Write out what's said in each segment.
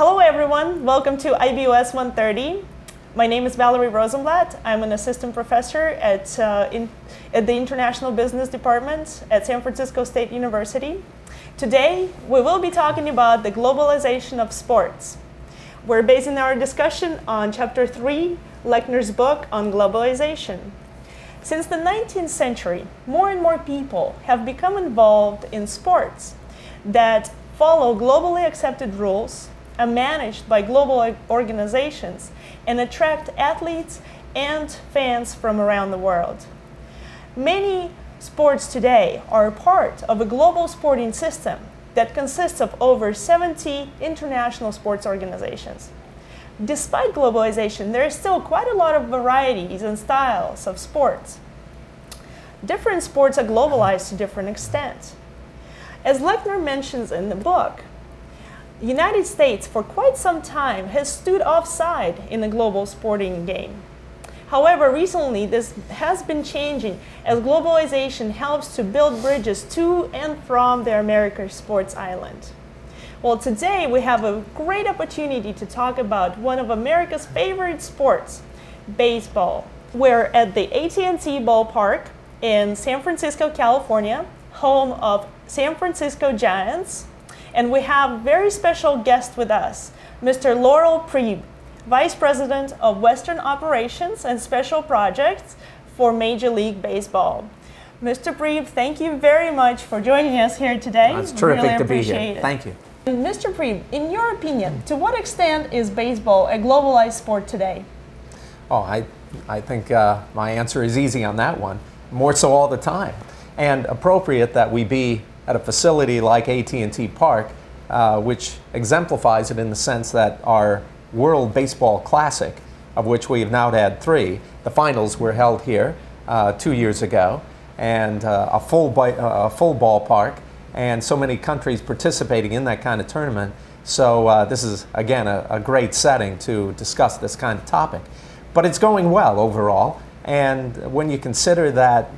Hello everyone, welcome to IBOS 130. My name is Valerie Rosenblatt. I'm an assistant professor at the International Business Department at San Francisco State University. Today, we will be talking about the globalization of sports. We're basing our discussion on Chapter 3, Lechner's book on globalization. Since the 19th century, more and more people have become involved in sports that follow globally accepted rules, are managed by global organizations, and attract athletes and fans from around the world. Many sports today are part of a global sporting system that consists of over 70 international sports organizations. Despite globalization, there is still quite a lot of varieties and styles of sports. Different sports are globalized to different extents. As Lechner mentions in the book, the United States for quite some time has stood offside in the global sporting game. However, recently this has been changing as globalization helps to build bridges to and from the American sports island. Well, today we have a great opportunity to talk about one of America's favorite sports, baseball. We're at the AT&T ballpark in San Francisco, California, home of San Francisco Giants. And we have a very special guest with us, Mr. Laurel Priebe, Vice President of Western Operations and Special Projects for Major League Baseball. Mr. Priebe, thank you very much for joining us here today. It's terrific really to be here. appreciate it. Thank you. And Mr. Priebe, in your opinion, to what extent is baseball a globalized sport today? Oh, I think my answer is easy on that one. More so all the time. And appropriate that we be at a facility like AT&T Park, which exemplifies it in the sense that our World Baseball Classic, of which we have now had 3, the finals were held here 2 years ago, and a full ballpark, and so many countries participating in that kind of tournament. So this is, again, a great setting to discuss this kind of topic. But it's going well overall, and when you consider that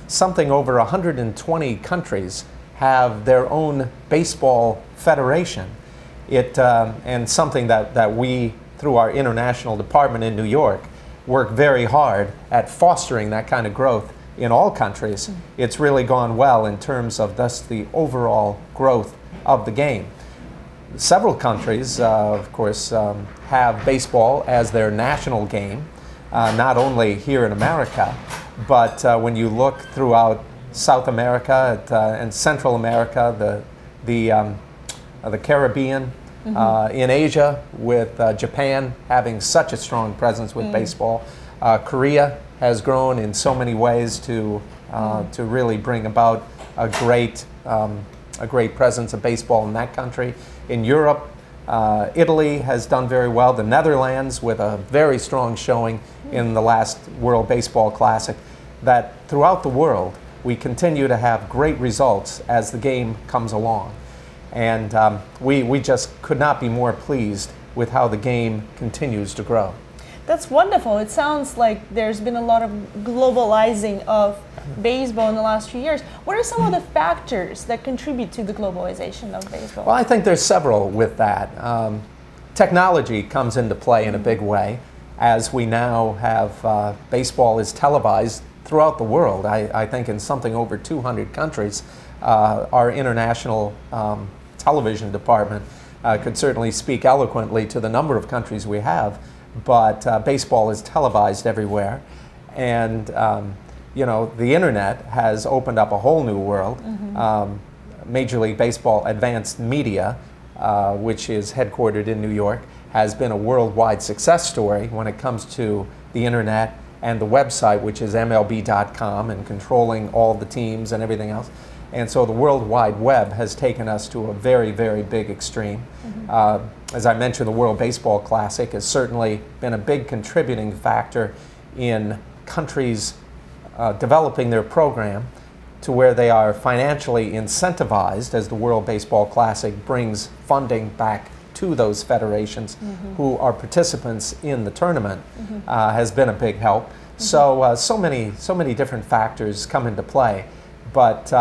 something over 120 countries have their own baseball federation, and something that we, through our international department in New York, work very hard at fostering that kind of growth in all countries. It's really gone well in terms of thus the overall growth of the game. Several countries, of course, have baseball as their national game, not only here in America, but when you look throughout South America and Central America, the Caribbean, in Asia, with Japan having such a strong presence with baseball. Korea has grown in so many ways to really bring about a great presence of baseball in that country. In Europe, Italy has done very well. The Netherlands with a very strong showing in the last World Baseball Classic. That throughout the world, we continue to have great results as the game comes along. And we just could not be more pleased with how the game continues to grow. That's wonderful. It sounds like there's been a lot of globalizing of baseball in the last few years. What are some of the factors that contribute to the globalization of baseball? Well, I think there's several with that. Technology comes into play in a big way, as we now have baseball is televised throughout the world. I think in something over 200 countries. Our international television department could certainly speak eloquently to the number of countries we have, but baseball is televised everywhere. And you know, the internet has opened up a whole new world. Major League Baseball Advanced Media, which is headquartered in New York, has been a worldwide success story when it comes to the internet and the website, which is MLB.com, and controlling all the teams and everything else. And so the World Wide Web has taken us to a very, very big extreme. As I mentioned, the World Baseball Classic has certainly been a big contributing factor in countries developing their program to where they are financially incentivized as the World Baseball Classic brings funding back to those federations who are participants in the tournament has been a big help. So many different factors come into play. But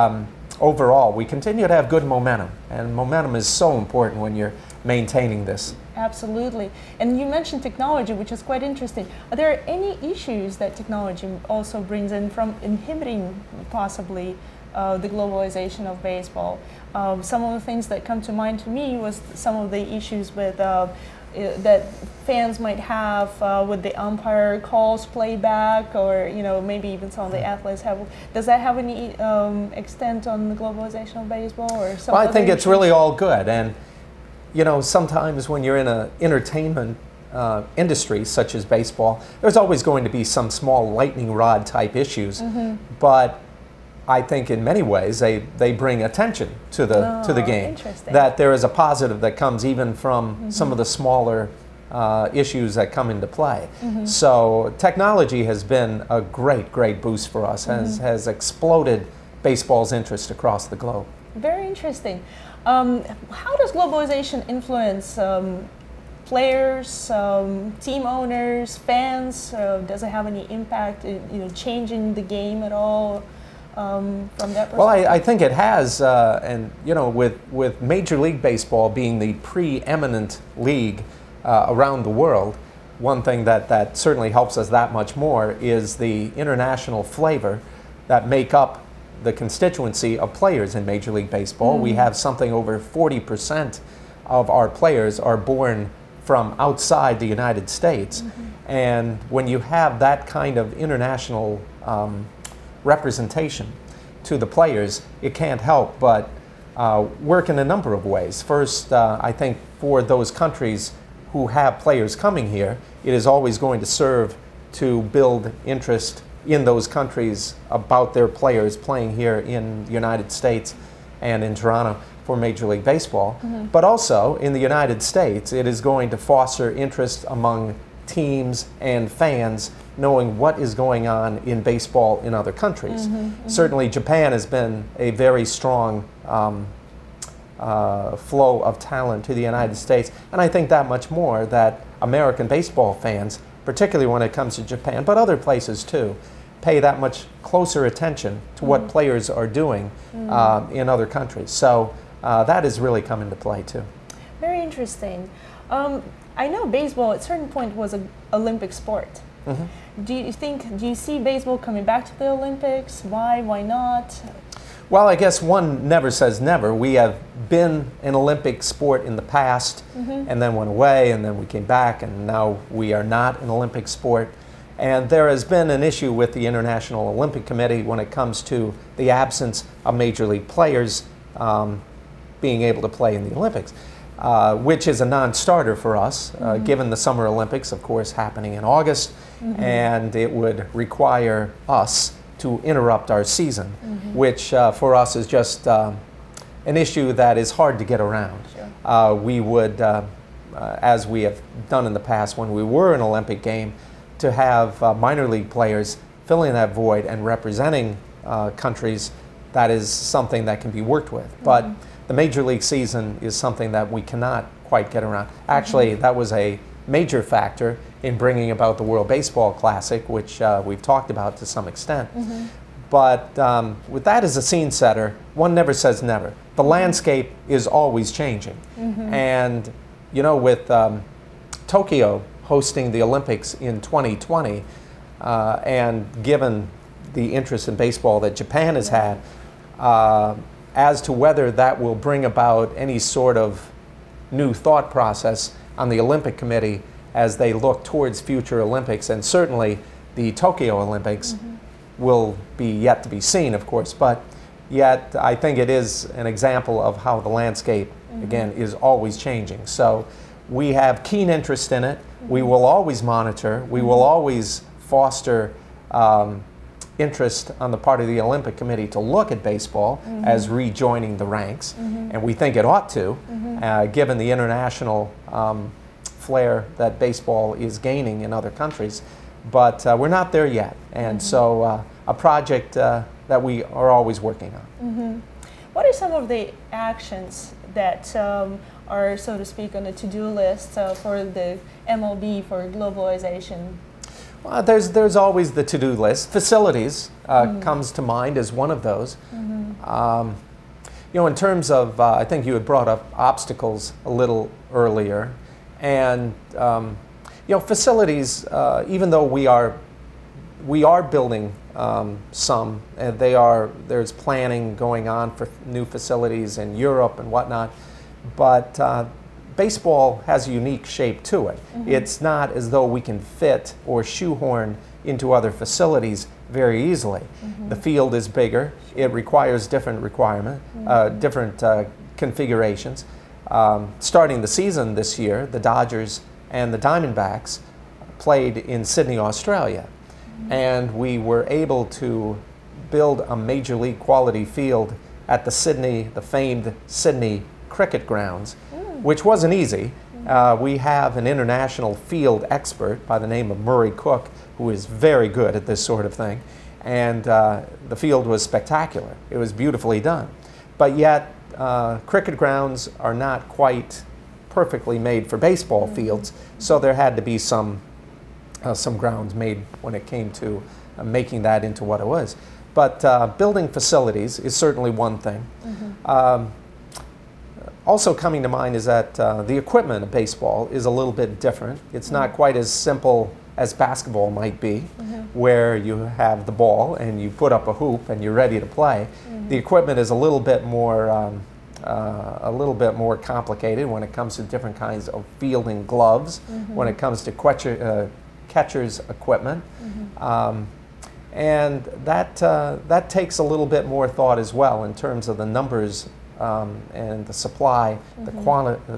overall, we continue to have good momentum, and momentum is so important when you're maintaining this. Absolutely. And you mentioned technology, which is quite interesting. Are there any issues that technology also brings in from inhibiting possibly the globalization of baseball? Some of the things that come to mind to me was some of the issues with that fans might have with the umpire calls playback, or maybe even some of the athletes have. Does that have any extent on the globalization of baseball, or some? Well, I think it's really all good, and sometimes when you're in an entertainment industry such as baseball, there's always going to be some small lightning rod type issues, but I think in many ways they bring attention to the game. That there is a positive that comes even from some of the smaller issues that come into play. So technology has been a great boost for us, has exploded baseball's interest across the globe. Very interesting. How does globalization influence players, team owners, fans? Does it have any impact in changing the game at all? From that perspective? Well, I think it has, and with Major League Baseball being the preeminent league around the world, one thing that certainly helps us that much more is the international flavor that make up the constituency of players in Major League Baseball. We have something over 40% of our players are born from outside the United States, and when you have that kind of international representation to the players, it can't help but work in a number of ways. First, I think for those countries who have players coming here, it is always going to serve to build interest in those countries about their players playing here in the United States and in Toronto for Major League Baseball. But also in the United States, it is going to foster interest among teams and fans knowing what is going on in baseball in other countries. Certainly Japan has been a very strong flow of talent to the United States, and I think that much more that American baseball fans, particularly when it comes to Japan, but other places too, pay that much closer attention to what players are doing in other countries. So that has really come into play too. Very interesting. I know baseball at a certain point was an Olympic sport. Do you see baseball coming back to the Olympics? Why not? Well, I guess one never says never. We have been an Olympic sport in the past and then went away, and then we came back, and now we are not an Olympic sport. And there has been an issue with the International Olympic Committee when it comes to the absence of major league players being able to play in the Olympics, which is a non-starter for us, given the Summer Olympics, of course, happening in August, and it would require us to interrupt our season, which for us is just an issue that is hard to get around. We would, as we have done in the past when we were an Olympic game, to have minor league players filling that void and representing countries, that is something that can be worked with. But the Major League season is something that we cannot quite get around. Actually, that was a major factor in bringing about the World Baseball Classic, which we've talked about to some extent. But with that as a scene setter, one never says never. The landscape is always changing. And with Tokyo hosting the Olympics in 2020, and given the interest in baseball that Japan has had, as to whether that will bring about any sort of new thought process on the Olympic Committee as they look towards future Olympics, and certainly the Tokyo Olympics will be yet to be seen, of course, but yet I think it is an example of how the landscape, again, is always changing. So we have keen interest in it. We will always monitor. We will always foster interest on the part of the Olympic Committee to look at baseball as rejoining the ranks, and we think it ought to, given the international flair that baseball is gaining in other countries. But we're not there yet, and so a project that we are always working on. What are some of the actions that are, so to speak, on the to-do list for the MLB for globalization? Well, there's always the to-do list. Facilities comes to mind as one of those. You know, in terms of, I think you had brought up obstacles a little earlier, and you know, facilities. Even though we are building some, and there's planning going on for new facilities in Europe and whatnot, but baseball has a unique shape to it. It's not as though we can fit or shoehorn into other facilities very easily. The field is bigger. It requires different different configurations. Starting the season this year, the Dodgers and the Diamondbacks played in Sydney, Australia, and we were able to build a major league quality field at the famed Sydney cricket grounds, which wasn't easy. We have an international field expert by the name of Murray Cook, who is very good at this sort of thing, and the field was spectacular. It was beautifully done. But yet, cricket grounds are not quite perfectly made for baseball fields, so there had to be some grounds made when it came to making that into what it was. But building facilities is certainly one thing. Also coming to mind is that the equipment of baseball is a little bit different. It's not quite as simple as basketball might be, where you have the ball and you put up a hoop and you're ready to play. The equipment is a little bit more complicated when it comes to different kinds of fielding gloves, when it comes to catcher's equipment, and that takes a little bit more thought as well in terms of the numbers and the supply, the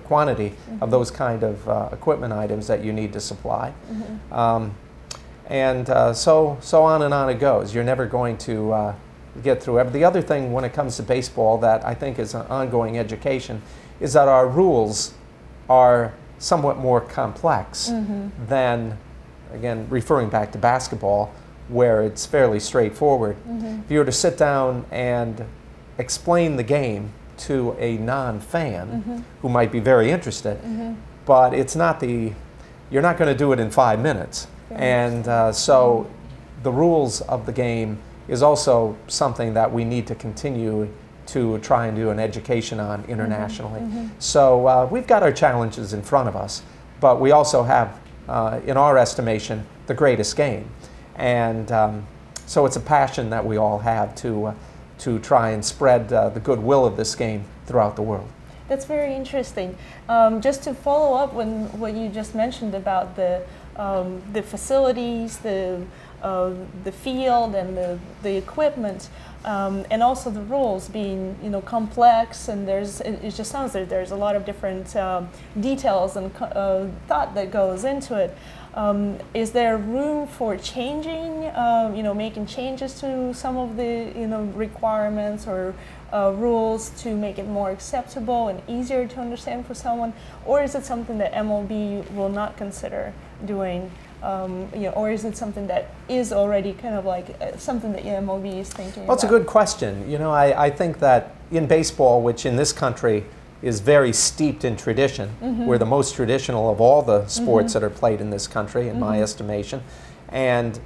quantity of those kind of equipment items that you need to supply, and so on and on it goes. You're never going to get through it. The other thing when it comes to baseball that I think is an ongoing education is that our rules are somewhat more complex than, again, referring back to basketball, where it's fairly straightforward. If you were to sit down and explain the game to a non-fan who might be very interested, but it's not you're not going to do it in 5 minutes. And so the rules of the game is also something that we need to continue to try and do an education on internationally. So we've got our challenges in front of us, but we also have, in our estimation, the greatest game. And so it's a passion that we all have to try and spread the goodwill of this game throughout the world. That's very interesting. Just to follow up on what you just mentioned about the facilities, the field, and the equipment, and also the rules being complex, and it just sounds like there's a lot of different details and thought that goes into it. Is there room for changing, making changes to some of the requirements or rules to make it more acceptable and easier to understand for someone, or is it something that MLB will not consider doing? Or is it something that is already kind of like something that MLB is thinking about? Well, it's a good question. I think that in baseball, which in this country is very steeped in tradition, we're the most traditional of all the sports that are played in this country, in my estimation. And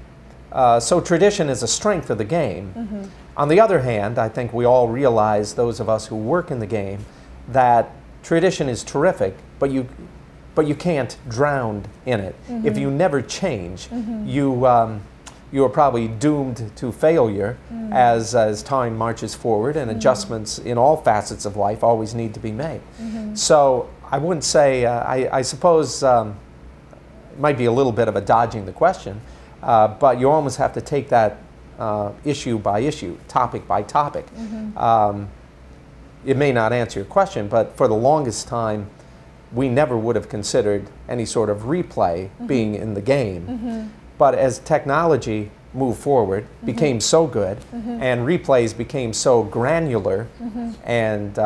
so tradition is a strength of the game. On the other hand, I think we all realize, those of us who work in the game, that tradition is terrific, but you can't drown in it. If you never change, you are probably doomed to failure as time marches forward, and adjustments in all facets of life always need to be made. So I wouldn't say, I suppose it might be a little bit of a dodging the question, but you almost have to take that issue by issue, topic by topic. It may not answer your question, but for the longest time, we never would have considered any sort of replay being in the game. But as technology moved forward, became so good, and replays became so granular and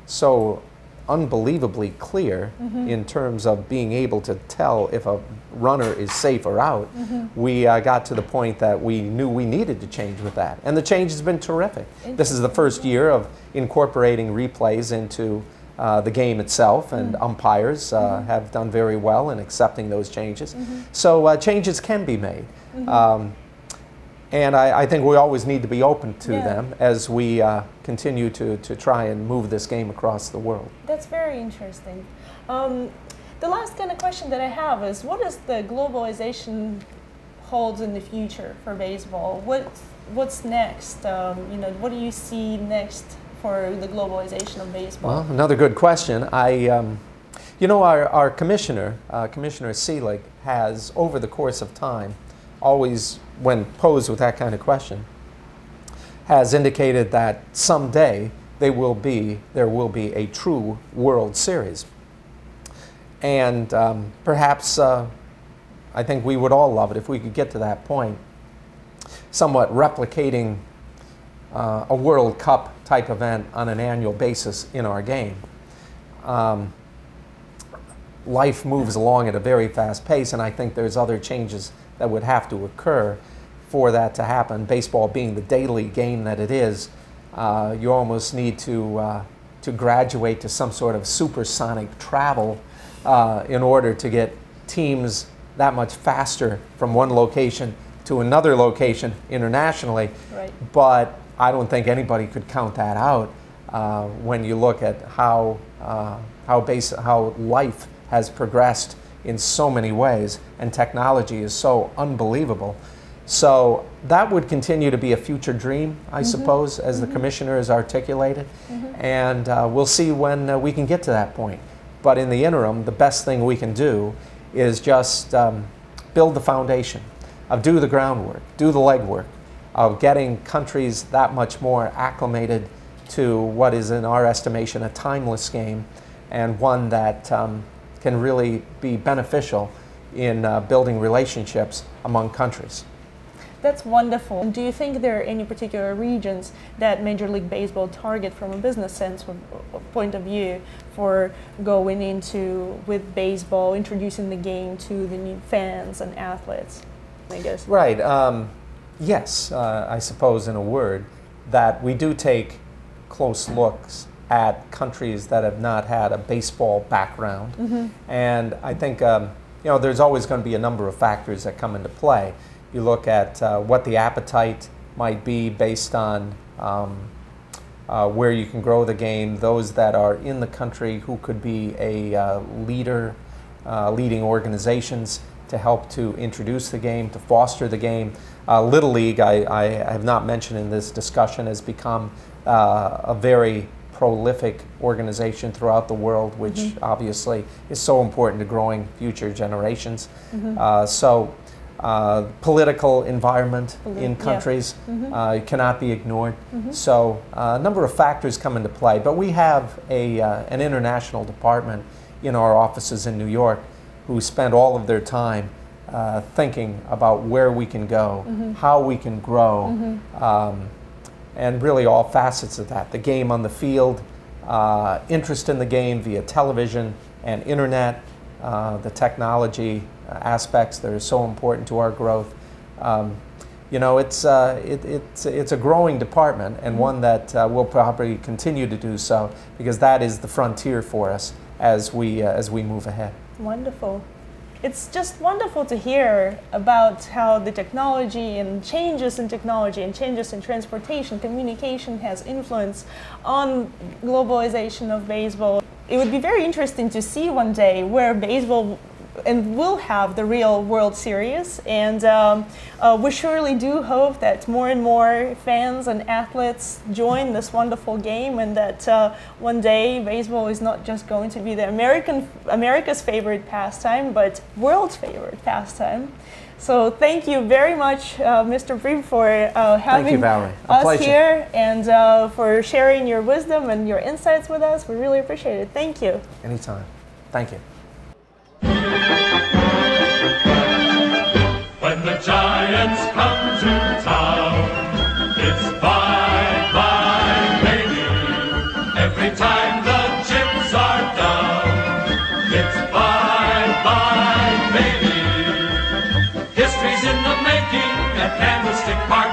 so unbelievably clear in terms of being able to tell if a runner is safe or out, we got to the point that we knew we needed to change with that. And the change has been terrific. This is the first year of incorporating replays into the game itself, and umpires have done very well in accepting those changes. So changes can be made. And I think we always need to be open to Yeah. them as we continue to try and move this game across the world. That's very interesting. The last kind of question that I have is, what does the globalization holds in the future for baseball? What's next? You know, what do you see next for the globalization of baseball? Well, another good question. You know, our commissioner, Commissioner Seelig, has, over the course of time, always, when posed with that kind of question, has indicated that someday there will be a true World Series. And perhaps, I think we would all love it if we could get to that point, somewhat replicating a World Cup type event on an annual basis in our game. Life moves along at a very fast pace, and I think there's other changes that would have to occur for that to happen. Baseball being the daily game that it is, you almost need to graduate to some sort of supersonic travel in order to get teams that much faster from one location to another location internationally. Right. But I don't think anybody could count that out when you look at how life has progressed in so many ways, and technology is so unbelievable. So that would continue to be a future dream, I suppose, as the commissioner has articulated. And we'll see when we can get to that point. But in the interim, the best thing we can do is just build the foundation, do the groundwork, do the legwork, of getting countries that much more acclimated to what is, in our estimation, a timeless game, and one that can really be beneficial in building relationships among countries. That's wonderful. And do you think there are any particular regions that Major League Baseball target from a business sense point of view for going into with baseball, introducing the game to the new fans and athletes, I guess? Right. Yes, I suppose in a word, that we do take close looks at countries that have not had a baseball background. And I think you know, there's always going to be a number of factors that come into play. You look at what the appetite might be based on where you can grow the game, those that are in the country who could be a leading organizations to help to introduce the game, to foster the game. Little League, I have not mentioned in this discussion, has become a very prolific organization throughout the world, which obviously is so important to growing future generations. Political environment in countries cannot be ignored. So a number of factors come into play, but we have an international department in our offices in New York who spend all of their time thinking about where we can go, how we can grow, and really all facets of that. The game on the field, interest in the game via television and internet, the technology aspects that are so important to our growth. You know, it's a growing department, and one that will probably continue to do so, because that is the frontier for us as we move ahead. Wonderful. It's just wonderful to hear about how the technology and changes in technology and changes in transportation, communication has influence on globalization of baseball. It would be very interesting to see one day where baseball and will have the real World Series, and we surely do hope that more and more fans and athletes join this wonderful game, and that one day baseball is not just going to be the America's favorite pastime, but world's favorite pastime. So thank you very much, Mr. Bream, for having us here, and for sharing your wisdom and your insights with us. We really appreciate it. Thank you. Anytime. Thank you. When the Giants come to town, it's bye-bye, baby. Every time the chips are down, it's bye-bye, baby. History's in the making at Candlestick Park.